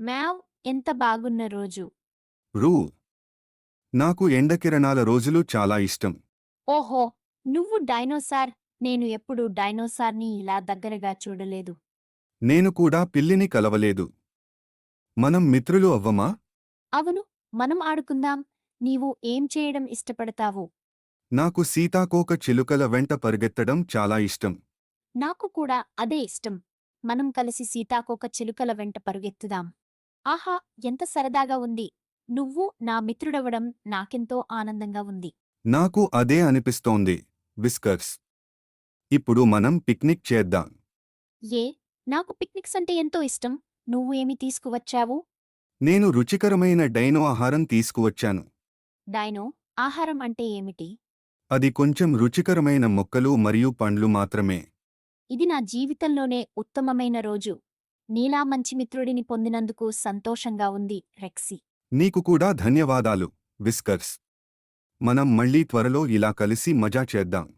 మ్యావ్ ఎంత బాగున్న రోజు. రూ. నాకు ఎండకిరణాల రోజులు చాలా ఇష్టం. ఓహో, నువ్వు డైనోసార్. నేను ఎప్పుడు డైనోసార్ని ఇలా దగ్గరగా చూడలేదు. నేను కూడా పిల్లిని కలవలేదు. మనం మిత్రులు అవ్వమా? అవును, మనం ఆడుకుందాం. నీవు ఏం చేయడం ఇష్టపడతావు? నాకు సీతాకోక చిలుకల వెంట పరిగెత్తడం చాలా ఇష్టం. నాకు కూడా అదే ఇష్టం. మనం కలిసి సీతాకోక చిలుకల వెంట పరుగెత్తుదాం. ఆహా, ఎంత సరదాగా ఉంది. నువ్వు నా మిత్రుడవడం నాకెంతో ఆనందంగా ఉంది. నాకు అదే అనిపిస్తోంది. విస్కర్స్. ఇప్పుడు మనం పిక్నిక్ చేద్దాం. ఏ, నాకు పిక్నిక్స్ అంటే ఎంతో ఇష్టం. నువ్వు ఏమి తీసుకువచ్చావు? నేను రుచికరమైన డైనో ఆహారం తీసుకువచ్చాను. డైనో ఆహారం అంటే ఏమిటి? అది కొంచెం రుచికరమైన మొక్కలు మరియు పండ్లు మాత్రమే. ఇది నా జీవితంలోనే ఉత్తమమైన రోజు. నీలా మంచి మిత్రుడిని పొందినందుకు సంతోషంగా ఉంది, రెక్సీ. నీకు కూడా ధన్యవాదాలు, విస్కర్స్. మనం మళ్ళీ త్వరలో ఇలా కలిసి మజా చేద్దాం.